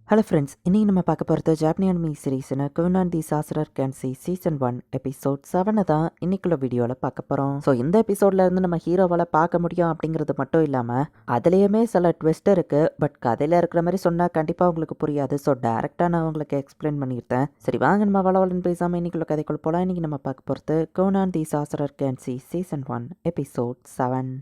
Hello friends, இன்னைக்கு நம்ம பார்க்க போகிறது ஜாப்பனி அனிமி சீரீஸ்னு குவனான் தி சாசரர் கேன்சி சீசன் 1 எபிசோட் 7 தான் இன்னைக்குள்ள வீடியோவில் பார்க்க போகிறோம். ஸோ இந்த எபிசோட்ல இருந்து நம்ம ஹீரோவால் பார்க்க முடியும் அப்படிங்கிறது மட்டும் இல்லாமல் அதுலேயுமே சில ட்விஸ்ட் இருக்குது. பட் கதையில் இருக்கிற மாதிரி சொன்னால் கண்டிப்பாக உங்களுக்கு புரியாது. ஸோ டேரெக்டாக நான் உங்களுக்கு எக்ஸ்பிளைன் பண்ணியிருந்தேன். சரி வாங்க நம்ம வளவலன்னு பேசாமல் இன்னைக்குள்ள கதைக்குள்ள போகலாம். இன்னைக்கு நம்ம பார்க்க போகிறது குவனான் தி சாசரர் கேன்சி சீசன் 1 எபிசோட் 7.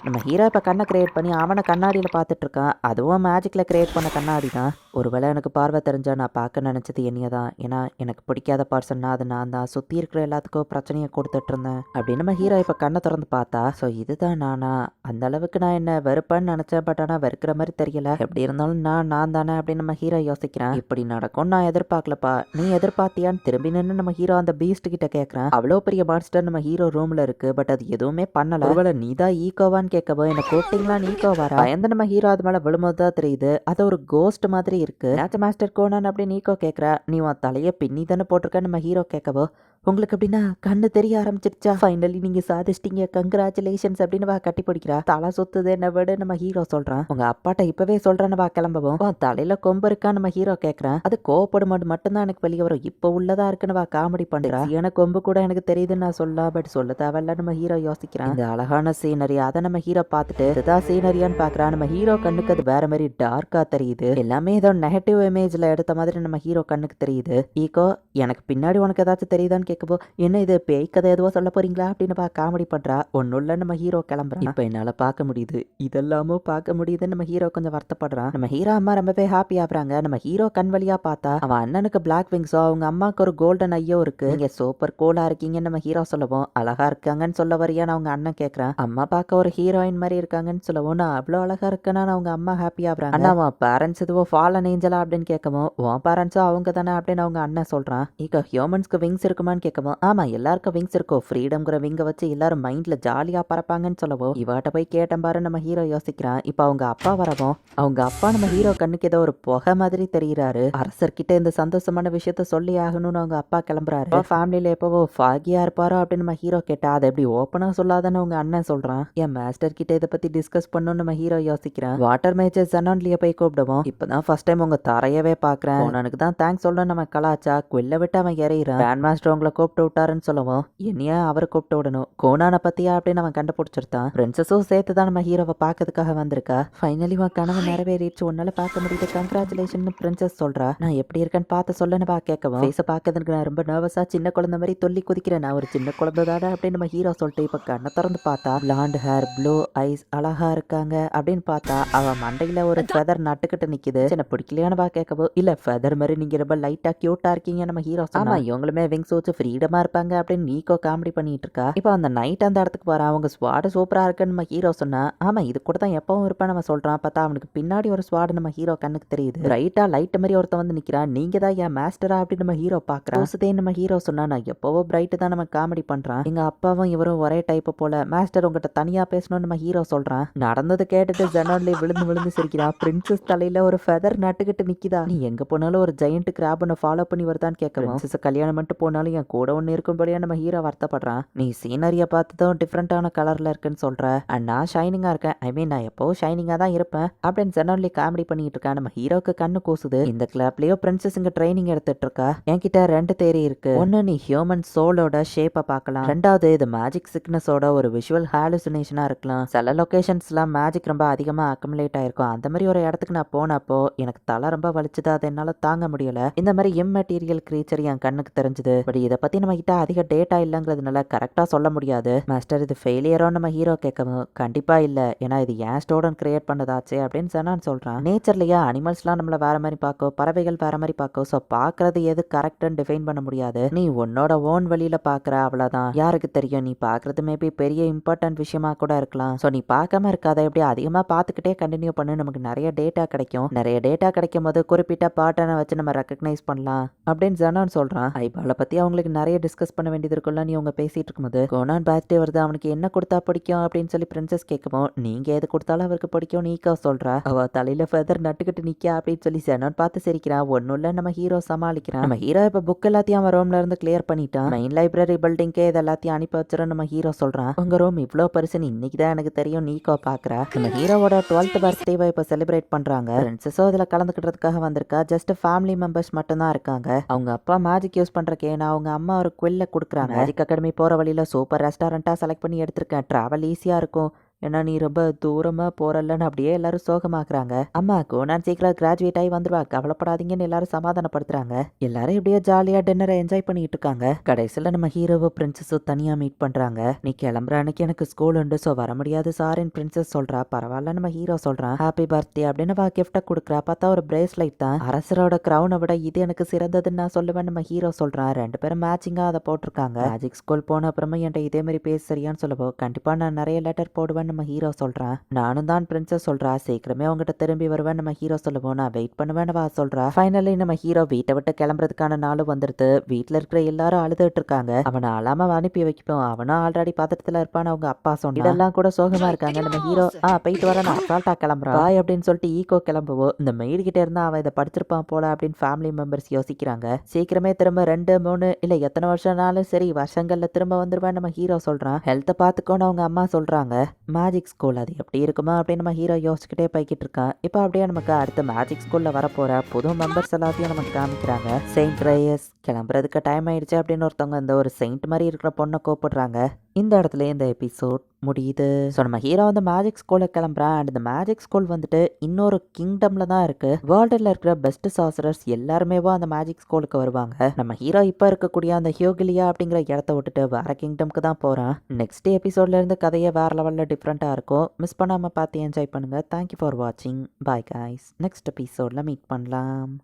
நம்ம ஹீரோ இப்போ கண்ணை கிரியேட் பண்ணி அவனை கண்ணாடியில் பார்த்துட்டு இருக்கான். அதுவும் மேஜிக்கில் கிரியேட் பண்ண கண்ணாடி தான். ஒருவேளை எனக்கு பார்வை தெரிஞ்சா நான் பார்க்க நினச்சது என்னைய தான். ஏன்னா எனக்கு பிடிக்காத பர்சன்னா அது நான் தான். சுற்றி இருக்கிற எல்லாத்துக்கும் பிரச்சனையை கொடுத்துட்டு இருந்தேன் அப்படின்னு நம்ம ஹீரோ இப்போ கண்ணை திறந்து பார்த்தா, ஸோ இதுதான் நானா? அந்த அளவுக்கு நான் என்ன வெறுப்பேன்னு நினச்சேன். பட் ஆனால் வெறுக்கிற மாதிரி தெரியல. எப்படி இருந்தாலும் நான் தானே அப்படின்னு நம்ம ஹீரோ யோசிக்கிறேன். இப்படி நடக்கும் நான் எதிர்பார்க்கலப்பா. நீ எதிர்பார்த்தியான்னு திரும்பி நின்று நம்ம ஹீரோ அந்த பீஸ்ட் கிட்ட கேட்குறேன். அவ்வளோ பெரிய மான்ஸ்டர் நம்ம ஹீரோ ரூமில் இருக்கு. பட் அது எதுவுமே பண்ணல. ஒருவேளை நீ தான் ஈகோவான்னு கேட்கவோ என்ன கூப்பிட்டீங்களா ஈகோ வர பயந்து நம்ம ஹீரோ அது மேலே விழும்போது தான் தெரியுது அது ஒரு கோஸ்ட் மாதிரி இருக்கு. மாஸ்டர் கோனான் அப்படின்னு ஈகோ கேட்குறா. நீ உன் தலையை பின்னி தானே போட்டிருக்க நம்ம ஹீரோ கேட்கவோ உங்களுக்கு அப்படின்னா கண்ணு தெரிய ஆரம்பிச்சிருச்சா? ஃபைனலி நீங்க சாதிச்சிட்டீங்க, கங்க்ராச்சுலேஷன்ஸ் அப்படின்னு வா கட்டி பிடிக்கிறா. தலை சுத்துது என்ன விட நம்ம ஹீரோ சொல்றான். உங்க அப்பாட்ட இப்பவே சொல்றேன்னு வா கிளம்பவும். தலையில கொம்பு இருக்கா நம்ம ஹீரோ கேட்கறான். அது கோவப்படும் மட்டும்தான் எனக்கு வெளியே வரும். இப்போ உள்ளதா இருக்குன்னு வா காமெடி பண்றா. எனக்கு கொம்பு கூட எனக்கு தெரியுதுன்னு நான் சொல்லலாம். பட் சொல்ல தேவையில்ல நம்ம ஹீரோ யோசிக்கிறான். இந்த அழகான சீனரி அதை நம்ம ஹீரோ பார்த்துட்டு இதுதான் சீனரியான்னு பாக்குறான். நம்ம ஹீரோ கண்ணுக்கு அது வேற மாதிரி டார்க்கா தெரியுது. எல்லாமே ஏதோ நெகட்டிவ் இமேஜ்ல எடுத்த மாதிரி நம்ம ஹீரோ கண்ணுக்கு தெரியுது. ஈகோ எனக்கு பின்னாடி உனக்கு ஏதாச்சும் தெரியுதான்னு கேட்கப்போ என்ன இது பேய் கதை எதுவோ சொல்ல போறீங்களா அப்படின்னு காமெடி பண்றா. ஒன்னுள்ள நம்ம ஹீரோ கிளம்புறான். இப்ப என்னால பார்க்க முடியுது, இதெல்லாமோ பார்க்க முடியுதுன்னு நம்ம ஹீரோ கொஞ்சம் வருத்தப்படுறான். நம்ம ஹீரோ அம்மா ரொம்பவே ஹாப்பி ஆகுறாங்க. நம்ம ஹீரோ கண் வழியா பார்த்தா அவன் அண்ணனுக்கு பிளாக் விங்ஸோ அவங்க அம்மாவுக்கு ஒரு கோல்டன் ஐயோ இருக்கு. நீங்க சூப்பர் கூலா இருக்கீங்கன்னு நம்ம ஹீரோ சொல்லவும் அழகா இருக்காங்கன்னு சொல்ல வரியான்னு அவங்க அண்ணன் கேட்கறான். அம்மா பார்க்க ஒரு ஹீரோயின் மாதிரி இருக்காங்கன்னு சொல்லவும் நான் அவ்வளோ அழகா இருக்கேன்னு அவங்க அம்மா ஹாப்பி ஆகுறாங்க. ஆனா அவன் பேரண்ட்ஸ் இதுவோ ஃபாலன் ஏஞ்சலா அப்படின்னு கேட்கவும் உன் பேரண்ட்ஸும் அவங்க தானே அப்படின்னு அவங்க அண்ணன் சொல்றான். இங்க ஹியூமன்ஸ்க்கு விங்ஸ் இருக்குமான்னு கேட்கவும் ஆமா எல்லாருக்கும் விங்ஸ் இருக்கும். ஃப்ரீடம்ங்கிற விங்க வச்சு எல்லாரும் மைண்ட்ல ஜாலியா பறப்பாங்கன்னு சொல்லவும் இவாட்ட போய் கேட்டன் பாரு நம்ம ஹீரோ யோசிக்கிறான். இப்ப அவங்க அப்பா வரவும் அவங்க அப்பா நம்ம ஹீரோ கண்ணுக்கு ஏதோ ஒரு புகை மாதிரி தெரியுறாரு. அரசர்கிட்ட இந்த சந்தோஷமான விஷயத்த சொல்லி ஆகணும்னு அவங்க அப்பா கிளம்புறாரு. ஃபேமிலியில எப்பவோ ஃபாகியா இருப்பாரோ அப்படின்னு நம்ம ஹீரோ கேட்டா அதை எப்படி ஓப்பனா சொல்லாதான்னு அவங்க அண்ணன் சொல்றான். என் மாஸ்டர் கிட்ட இதை பத்தி டிஸ்கஸ் பண்ணணும்னு நம்ம ஹீரோ யோசிக்கிறான். வாட்டர் மேஜர் ஜனான்லிய போய் கூப்பிடுவோம். இப்பதான் ஃபர்ஸ்ட் டைம் உங்க தரையவே பாக்குறேன். உனக்கு தான் தேங்க்ஸ் சொல்லணும் நம்ம கலாச்சா குவில்ல விட்டு அவன் இறையிறான். கிராண்ட் மாஸ்டர் உங்களை கூப்பிட்டு விட்டாருன்னு சொல்லவும் என்னையா அவரை கூப்பிட்டு விடணும் கோனான பத்தியா அப்படின்னு அவன் கண்டுபிடிச்சிருத்தான். பிரின்சஸும் சேர்த்து தான் நம்ம ஹீரோவை பார்க்கறதுக்காக வந்திருக்கா. ஃபைனலி உன் கனவு நிறைவேறிடுச்சு, உன்னால பார்க்க முடியுது, கங்க்ராச்சுலேஷன் பிரின்சஸ் சொல்றா. நான் எப்படி இருக்கேன்னு பார்த்து சொல்லுன்னு பா கேட்கவும் ஃபேஸை பார்க்கறதுக்கு நான் ரொம்ப நர்வஸா சின்ன குழந்தை மாதிரி சொல்லி குதிக்கிறேன். நான் ஒரு சின்ன குழந்தை தானே அப்படின்னு நம்ம ஹீரோ சொல்லிட்டு இப்ப கண்ணை திறந்து பார்த்தா பிளாண்ட் ஹேர் ப்ளூ ஐஸ் அழகா இருக்காங்க அப்படின்னு பார்த்தா அவன் மண்டையில ஒரு ஃபெதர் நட்டுக்கிட்டு நிக்குது. சின்ன பிடிக்கலையான்னு பா கேட்கவும் இல்ல ஃபெதர் மாதிரி நீங்க ரொம்ப லைட்டா கியூட்டா இருக்கீங்க நம்ம ஹீரோ. ஆமா இவங்களுமே விங்ஸ் வச்சு ஃப்ரீடமா இருப்பாங்க அப்படின்னு நீக்கோ காமெடி பண்ணிட்டு இருக்கா. இப்போ அந்த நைட் அந்த இடத்துக்கு போறான். அவங்க ஸ்வாடு சூப்பரா இருக்குன்னு நம்ம ஹீரோ சொன்னா ஆமா இது கூட தான் எப்பவும் இருப்பேன் நம்ம சொல்றான். பார்த்தா அவனுக்கு பின்னாடி ஒரு ஸ்வாடு நம்ம ஹீரோ கண்ணுக்கு தெரியுது. ரைட்டா லைட் மாதிரி ஒருத்தன் வந்து நிக்கிறான். நீங்க தான் என் மாஸ்டரா அப்படின்னு நம்ம ஹீரோ பாக்குறான். நம்ம ஹீரோ சொன்னா நான் எப்பவோ பிரைட் தான் நம்ம காமெடி பண்றான். எங்க அப்பாவும் இவரும் ஒரே டைப் போல. மாஸ்டர் உங்ககிட்ட தனியா பேசணும்னு நம்ம ஹீரோ சொல்றான். நடந்தது கேட்டுட்டு ஜனோன்ல விழுந்து விழுந்து சிரிக்கிறான். பிரின்சஸ் தலையில ஒரு ஃபெதர் நட்டுக்கிட்டு நிக்குதா. நீ எங்க போனாலும் ஒரு ஜெயண்ட் கிராப் ஃபாலோ பண்ணி வருதான்னு கேட்கணும். கல்யாணம் பண்ணிட்டு போனாலும் என் கூட ஒன்னு இருக்கும்படியா நம்ம ஹீரோ வருத்தப்படுறான். நீ சீனரியை பார்த்ததும் டிஃப்ரெண்டான கலர்ல இருக்குன்னு சொல்ற. அண்ட் நான் ஷைனிங்கா இருக்கேன். ஐ மீன் நான் எப்போ ஷைனிங்கா தான் இருப்பேன் அப்படின்னு ஜெனரலி காமெடி பண்ணிட்டு இருக்கேன். நம்ம ஹீரோக்கு கண்ணு கூசுது. இந்த கிளப்லயோ பிரின்சஸ் இங்க ட்ரைனிங் எடுத்துட்டு இருக்கா. என்கிட்ட ரெண்டு தேரி இருக்கு. ஒன்னு நீ ஹியூமன் சோலோட ஷேப்பை பார்க்கலாம். ரெண்டாவது இது மேஜிக் சிக்னஸோட ஒரு விஷுவல் ஹாலுசினேஷனா இருக்கலாம். சில லொகேஷன்ஸ்லாம் மேஜிக் ரொம்ப அதிகமா அக்குமுலேட் ஆயிருக்கும். அந்த மாதிரி ஒரு இடத்துக்கு நான் போனப்போ எனக்கு தலை ரொம்ப வலிச்சுது. அதை என்னால தாங்க முடியல. இந்த மாதிரி இம்மெட்டீரியல் கிரீச்சர் என் கண்ணுக்கு தெரிஞ்சது. பட் இதை பத்தி நம்ம கிட்ட அதிக டேட்டா இல்லைங்கிறதுனால கரெக்டா சொல்ல முடியாது. மாஸ்டர் இது ஃபெயிலியரோ நம்ம ஹீரோ கேட்கவும் கண்டிப்பா இல்ல, ஏன்னா இது ஏன் ஸ்டூடெண்ட் கிரியேட் பண்ணதாச்சு அப்படின்னு சொன்னான்னு சொல்றான். நேச்சர்லயா அனிமல்ஸ்லாம் நம்மள வேற மாதிரி பார்க்கும், பறவைகள் வேற மாதிரி பார்க்கும். ஸோ பாக்குறது எது கரெக்ட்னு டிஃபைன் பண்ண முடியாது. நீ உன்னோட ஓன் வழியில பாக்குற அவ்வளவுதான். யாருக்கு தெரியும் நீ பாக்குறது மேபி பெரிய இம்பார்ட்டன்ட் விஷயமா கூட இருக்கலாம். ஸோ நீ பார்க்காம இருக்காத, எப்படி அதிகமா பார்த்துக்கிட்டே கண்டினியூ பண்ணு. நமக்கு நிறைய டேட்டா கிடைக்கும். நிறைய டேட்டா கிடைக்கும் போது குறிப்பிட்ட பேட்டர்னை வச்சு நம்ம ரெக்கக்னைஸ் பண்ணலாம் அப்படின்னு ஜனான் சொல்றான். ஐபாலை பத்தி அவங்களுக்கு பர்த்டேக்கு நிறைய டிஸ்கஸ் பண்ண வேண்டியது இருக்குல்ல நீ உங்க பேசிட்டு இருக்கும்போது கோனான் பர்த்டே வருது அவனுக்கு என்ன கொடுத்தா பிடிக்கும் அப்படின்னு சொல்லி பிரின்சஸ் கேட்கவும் நீங்க எது கொடுத்தாலும் அவருக்கு பிடிக்கும் நீக்கா சொல்றா. அவ தலையில ஃபெதர் நட்டுக்கிட்டு நிக்கா அப்படின்னு சொல்லி செனோன் பார்த்து சிரிக்கிறான். ஒன்னும் இல்ல நம்ம ஹீரோ சமாளிக்கிறான். நம்ம ஹீரோ இப்ப புக் எல்லாத்தையும் அவன் ரூம்ல இருந்து கிளியர் பண்ணிட்டான். மெயின் லைப்ரரி பில்டிங்கே இது எல்லாத்தையும் அனுப்பி வச்சிரும் நம்ம ஹீரோ சொல்றான். உங்க ரூம் இவ்வளவு பெருசுன்னு இன்னைக்கு தான் எனக்கு தெரியும் நீக்கோ பாக்குறா. நம்ம ஹீரோவோட 12th பர்த்டேவை இப்ப செலிப்ரேட் பண்றாங்க. பிரின்சஸோ இதுல கலந்துக்கிட்டதுக்காக வந்திருக்கா. ஜஸ்ட் ஃபேமிலி மெம்பர்ஸ் மட்டும் தான் இருக்காங்க. அவங்க அப்பா மேஜிக் யூஸ் பண்ற கேனா அவங்க அம்மா ஒரு குவில்ல கொடுக்குறாங்க. மேஜிக் அகாடமி போற வழியில சூப்பர் ரெஸ்டாரண்டா செலக்ட் பண்ணி எடுத்திருக்கேன். டிராவல் ஈஸியா இருக்கும். ஏன்னா நீ ரொம்ப தூரமா போறல்லன்னு அப்படியே எல்லாரும் சோகமாக்குறாங்க. அம்மா கோனான் சீக்கிரம் கிராஜுவேட் ஆகி வந்துருவா கவலைப்படாதீங்கன்னு எல்லாரும் சமாதானப்படுத்துறாங்க. எல்லாரும் இப்படியே ஜாலியா டின்னரை என்ஜாய் பண்ணிட்டு இருக்காங்க. கடைசியில நம்ம ஹீரோவோ பிரின்சஸும் தனியா மீட் பண்றாங்க. நீ கிளம்புற அன்னைக்கு எனக்கு ஸ்கூல் உண்டு ஸோ வர முடியாது சாரின்னு பிரின்சஸ் சொல்றா. பரவாயில்ல நம்ம ஹீரோ சொல்றான். ஹாப்பி பர்த்டே அப்படின்னு வா கிஃப்ட கொடுக்குறா. பார்த்தா ஒரு பிரேஸ்லைட் தான். அரசரோட கிரௌனை விட இது எனக்கு சிறந்ததுன்னு நான் சொல்லுவேன் நம்ம ஹீரோ சொல்றான். ரெண்டு பேரும் மேட்சிங்கா அதை போட்டிருக்காங்க. மேஜிக் ஸ்கூல் போன அப்புறமா என்கிட்ட இதே மாதிரி பேச சரியான்னு சொல்லவோ கண்டிப்பா நான் நிறைய லெட்டர் போடுவேன் நம்ம ஹீரோ சொல்றான். நானும் தான் பிரின்சஸ் சொல்றா. சீக்கிரமே அவங்ககிட்ட திரும்பி வருவேன் நம்ம ஹீரோ சொல்லுவோம். நான் வெயிட் பண்ணுவேன் வா சொல்றா. ஃபைனலி நம்ம ஹீரோ வீட்டை விட்டு கிளம்புறதுக்கான நாளும் வந்துருது. வீட்டுல இருக்கிற எல்லாரும் அழுதுட்டு இருக்காங்க. அவனை அழாம அனுப்பி வைப்போம். அவனும் ஆல்ரெடி பதட்டத்துல இருப்பான்னு அவங்க அப்பா சொன்னா. இதெல்லாம் கூட சோகமா இருக்காங்க. நம்ம ஹீரோ போயிட்டு வர நான் அசால்ட்டா கிளம்புறான் பாய் அப்படின்னு சொல்லிட்டு ஈகோ கிளம்புவோம். இந்த மெய்டு கிட்ட இருந்தா அவன் இதை படிச்சிருப்பான் போல அப்படின்னு ஃபேமிலி மெம்பர்ஸ் யோசிக்கிறாங்க. சீக்கிரமே திரும்ப 2 3 இல்ல எத்தனை வருஷம்னாலும் சரி வருஷங்கள்ல திரும்ப வந்துருவேன் நம்ம ஹீரோ சொல்றான். ஹெல்த்தை பாத்துக்கோன்னு அவங்க அம்மா சொல்றாங்க. மேஜிக் ஸ்கூல் அது எப்படி இருக்குமா அப்படின்னு நம்ம ஹீரோ யோசிச்சுக்கிட்டே போய்கிட்டு இருக்கான். இப்போ அப்படியே நமக்கு அடுத்த மேஜிக் ஸ்கூல்ல வரப்போற புது மெம்பர்ஸ் எல்லாத்தையும் நமக்கு காமிக்கிறாங்க. செயின்ட் ரேயஸ் கிளம்புறதுக்கு டைம் ஆயிடுச்சு அப்படின்னு ஒருத்தவங்க இந்த ஒரு செயின்ட் மாதிரி இருக்கிற பொண்ணை கூப்பிடுறாங்க. இந்த இடத்துல இந்த எபிசோட் முடியுது. ஸோ நம்ம ஹீரோ வந்து மேஜிக் ஸ்கூலில் கிளம்புறான். அண்ட் இந்த மேஜிக் ஸ்கூல் வந்துட்டு இன்னொரு கிங்டம்ல தான் இருக்கு. வேர்ல்டில் இருக்கிற பெஸ்ட் சாசரர்ஸ் எல்லாருமே அந்த மேஜிக் ஸ்கூலுக்கு வருவாங்க. நம்ம ஹீரோ இப்போ இருக்கக்கூடிய அந்த ஹியோகிலியா அப்படிங்கிற இடத்த விட்டுட்டு வேற கிங்டம்க்கு தான் போறான். நெக்ஸ்ட் எபிசோட்ல இருந்து கதையை வேற லெவலில் டிஃப்ரெண்டா இருக்கும். மிஸ் பண்ணாம பார்த்து என்ஜாய் பண்ணுங்க. தேங்க்யூ ஃபார் வாட்சிங். Bye guys. நெக்ஸ்ட் எபிசோட்ல மீட் பண்ணலாம்.